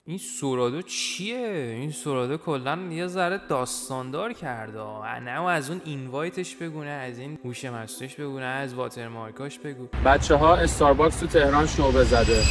این سورادو چیه؟ این سورادو کلا یه ذره داستاندار کرده. نه از اون اینوایتش بگو، نه از این هوش مصنوعیش بگو، نه از واترمارکاش بگو. بچه‌ها استارباکس تو تهران شعبه زده.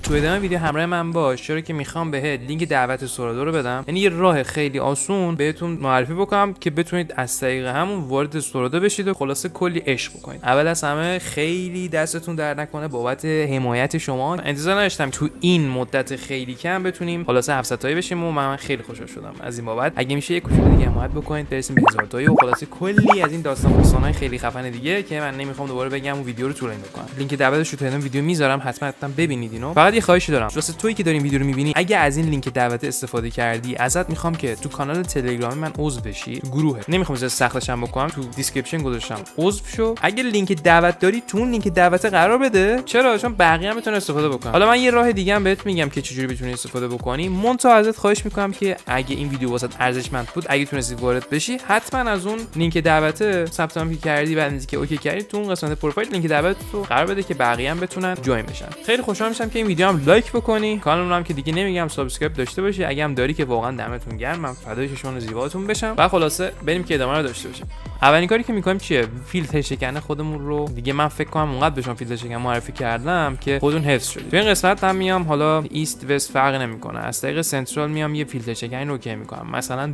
تو ادامه ویدیو همراه من باش، چرا که میخوام بهت لینک دعوت سورادو رو بدم. یعنی یه راه خیلی آسون بهتون معرفی بکنم که بتونید از طریق همون وارد سورادو بشید و خلاصه کلی عشق بکنید. اول از همه خیلی دستتون درد نکنه بابت حمایت شما. انتظار نداشتم تو این مدت خیلی کم بتونیم خلاصه 700 تایی بشیم و من خیلی خوشحال شدم از این بابت. اگه میشه یه کوچولو دیگه حمایت بکنید برسیم به 1000 تایی و خلاصه کلی از این داستانای خیلی خفن دیگه که من نمیخوام دوباره بگم و ویدیو رو طولانی بکنم. لینک دعوتش رو تو ویدیو میذارم، حتما ببینید اینو. فقط یه خواهشی دارم، واسه تویی که داری ویدیو رو میبینی، اگه از این لینک دعوت استفاده کردی ازت میخوام که تو کانال تلگرامی من عضو بشی، تو گروه. نمیخوام زیاد سختشم بکنم، تو دیسکریپشن گذاشتم عضو شو. اگه لینک دعوت داری تو اون لینک دعوت قرار بده. چرا؟ چون بقیه هم بتونن استفاده بکنن. حالا من یه راه دیگه هم بهت میگم که چجوری بتونی استفاده بکنی. منتها ازت خواهش میکنم که اگه این ویدیو واسط ارزشمند بود، اگه تونستی وارد بشی، حتما از اون لینک دعوت ثبت نام کردی، بعد اینکه اوکی کردی، تو اون قسمت پروفایل لینک دعوت رو قرار بده که بقیه هم بتونن جوین بشن. خیلی خوشحال میشم که این ویدیو هم لایک بکنی، کانالمون هم که دیگه نمیگم سابسکرایب داشته باشی. اگه هم داری که واقعا دمتون گرم، من فدای چشمان و زیباتون بشم. و خلاصه بریم که ادامه رو داشته باشیم. اولین کاری که میکنیم چیه؟ فیلتر شکن خودمون رو دیگه من فکر کنم اونقدر بهشون فیلتر شکن معرفی کردم که خودتون حفظ شدید. تو این قسمت هم میام، حالا ایست وست فرق نمیکنه، از طریق سنترال میام یه فیلتر شکن رو اوکی میکنم. مثلا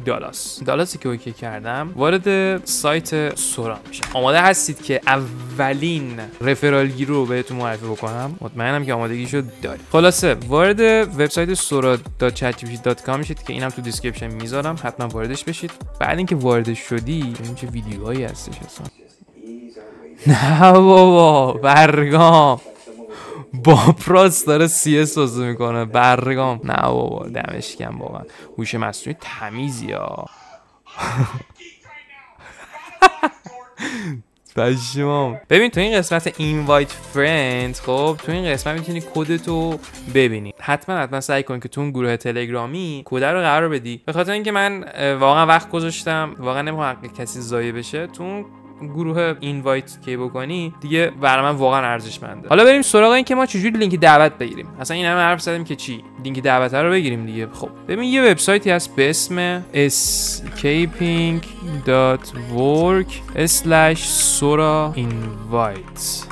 دالاسی که اوکی کردم، وارد سایت سورا میشم. آماده هستید که اولین رفرالگی رو بهتون معرفی بکنم؟ مطمئنم که آمادگیشو دارید. خلاصه وارد وبسایت sora.chatgpt.com میشید که اینم تو دیسکریپشن میذارم، حتما واردش بشید. بعد اینکه وارد شدی ببین چه ویدیوهایی هستش اصلا. نه بابا برگام با پراس داره سی اس بازی میکنه. برگام نه بابا دمش گرم، واقعا هوش مصنوعی تمیزی ها. پشمام. ببین تو این قسمت اینوایت فرند، خب تو این قسمت میتونی کدتو ببینی. حتما سعی کن که تو اون گروه تلگرامی کد رو قرار بدی، به خاطر اینکه من واقعا وقت گذاشتم، واقعا نمیخوام حق کسی ضایع بشه. تو گروه اینوایت کی بکنی دیگه برای من واقعا ارزشمنده. حالا بریم سراغ این که ما چجوری لینک دعوت بگیریم. اصلا این همه حرف زدیم که چی لینک دعوت رو بگیریم دیگه. خب ببین یه وبسایتی هست به اسم escaping.work/sora-invite.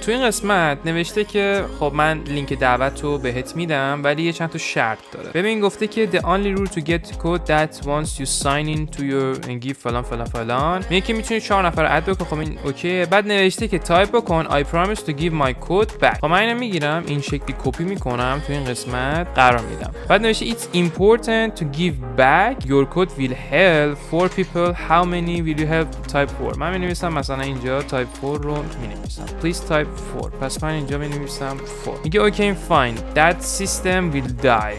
تو این قسمت نوشته که خب من لینک دعوت رو بهت میدم، ولی یه چند تا شرط داره. ببین گفته که the only rule to get code that once you sign in to your and give فلان فلان فلان، میگه که میتونی 4 نفر اد بکن. خب این اوکی. بعد نوشته که تایپ بکن I promise to give my code back. خب من اینو میگیرم، این شکلی کپی میکنم، تو این قسمت قرار میدم. بعد نوشته it's important to give back your code will help 4 people. how many will you help type 4. من مینویسم مثلا اینجا type 4 رو مینویسم please type 4. پس من اینجا مینویسم 4. میگه okay fine that system will die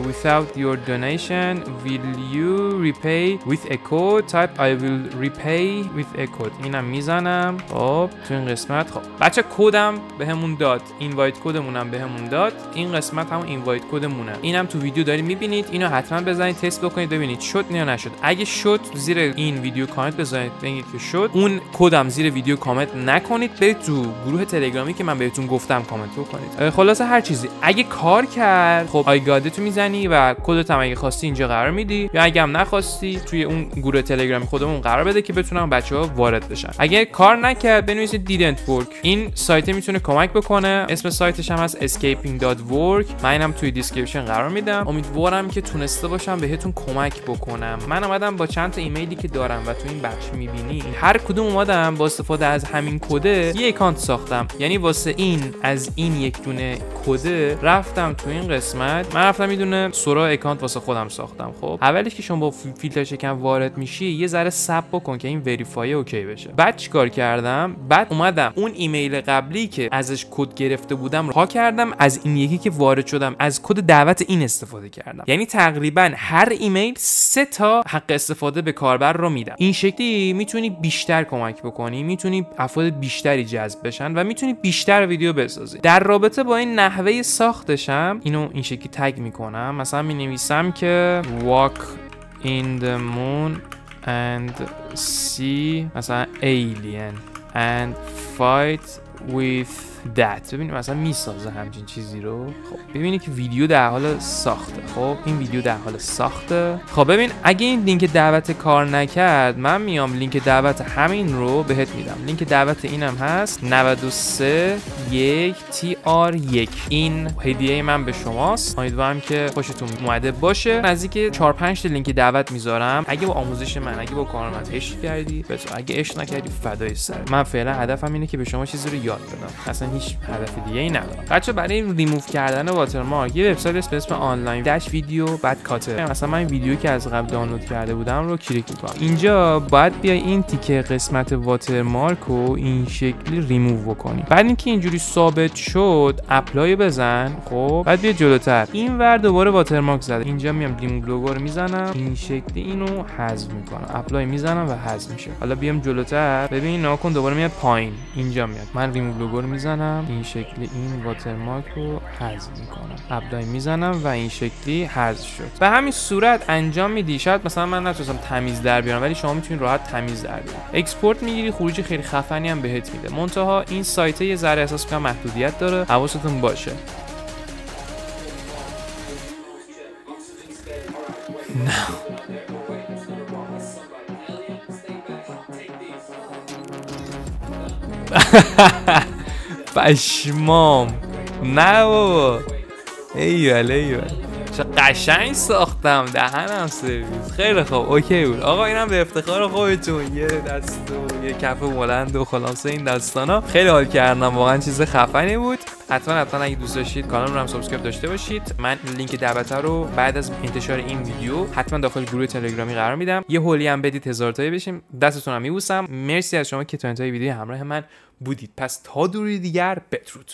without your donation. will you repay with a code. type I will repay with a code. اینم میزنم. خب تو این قسمت خب بچه کدم بهمون داد، اینوایت کدمونم بهمون داد. این قسمت هم اینوایت کدمونه. اینم تو ویدیو دارین میبینید. اینو حتما بزنید تست بکنید ببینید شد یا نشد. اگه شد زیر این ویدیو کامنت بزنید بگید که شد. اون کدم زیر ویدیو کامنت نکنید، برید تو گروه تلگرامی که من بهتون گفتم کامنت بکنید. خلاصه هر چیزی اگه کار کرد خب آیگادت رو میزنی و کدت هم اگه خواستی اینجا قرار میدی، یا اگه هم نخواستی توی اون گروه تلگرامی خودمون قرار بده که بتونن بچه‌ها وارد بشن. اگه کار نکرد بنویسید didn't work. این سایت میتونه کمک بکنه. اسم سایتش هم هست escaping.work. من اینم توی دیسکریپشن قرار میدم. امیدوارم که تونسته باشم بهتون کمک بکنم. من اومدم با چند تا ایمیلی که دارم و تو این بخش میبینی هر کدوم اومدم با استفاده از همین کد یه اکانت ساختم. یعنی واسه این از این یک دونه کد رفتم تو این قسمت، من رفتم میدونه سورا اکانت واسه خودم ساختم. خب اولیش که شما با فیلتر شکن وارد میشی یه ذره صبر بکن که این وریفای اوکی بشه. بعد چیکار کردم؟ بعد اومدم اون ایمیل قبلی که ازش کد گرفته بودم رها کردم، از این یکی که وارد شدم از کد دعوت این استفاده کردم. یعنی تقریبا هر ایمیل 3 تا حق استفاده به کاربر رو میدم. این شکلی میتونی بیشتر کمک بکنی، میتونی افراد بیشتری جذب بشن و میتونی بیشتر ویدیو بسازی. در رابطه با این نحوه ساختشم اینو این شکلی تگ میکنم. مثلا مینویسم که walk in the moon and see مثلا alien and fight with that. ببینید مثلا میسازه همچین چیزی رو. خب ببینید که ویدیو در حال ساخته. خب این ویدیو در حال ساخته. خب ببین اگه این لینک دعوت کار نکرد، من میام لینک دعوت همین رو بهت میدم. لینک دعوت اینم هست 931TR1. این هدیه من به شماست. امیدوارم که خوشتون اومده باشه. نزدیک 4-5 تا لینک دعوت میذارم. اگه با آموزش من، اگه با کار من عشق کردی بذار، اگه عشق نکردی فدای سر. من فعلا هدفم اینه که به شما چیزی رو یاد بدم. اصلا هیچ هدف دیگه ای ندارم. بچا برای ریموو کردن واترمارک یه وبسایت به اسم آنلاین داش ویدیو بعد کاتر. مثلا من این ویدیو که از قبل دانلود کرده بودم رو کلیک میکنم. اینجا باید بیای این تیکه قسمت واترمارک رو این شکلی ریموو بکنی. بعد اینکه اینجوری ثابت شد اپلای بزن. خب بعد بیا جلوتر اینور دوباره واترمارک زده. اینجا میام ریموو لوگو رو میزنم، این شکلی اینو حذف میکنم، اپلای میزنم و حذف میشه. حالا بیام جلوتر ببین ناکن دوباره میاد پایین، اینجا میاد من ریموو لوگو رو میزنم، این شکلی این واترمارک رو حذف میکنم، اپلای میزنم و این شکلی حذف شد. به همین صورت انجام میدی. شاید مثلا من نتونستم تمیز در بیارم ولی شما میتونید راحت تمیز در بیارید. اکسپورت میگیری، خروجی خیلی خفنی هم بهت میده. منتها این سایت یه ذره احساس میکنم محدودیت داره، حواستون باشه. پشمام نه بابا، ایول چه قشنگ ساختم، دهنم سرویس. خیلی خوب اوکی بود آقا، اینم به افتخار خودتون. یه دست و یه کف بلند و خلاصه این داستانا. خیلی حال کردم، واقعا چیز خفنی بود. حتما اگه دوست داشتید کانال رو هم سابسکرایب داشته باشید. من لینک دعوت رو بعد از انتشار این ویدیو حتما داخل گروه تلگرامی قرار میدم. یه هولی هم بدید 1000 تایی بشیم. دستتون رو میبوسم. مرسی از شما که تا انتهای ویدیو همراه من بودید. پس تا دوری دیگر بدرود.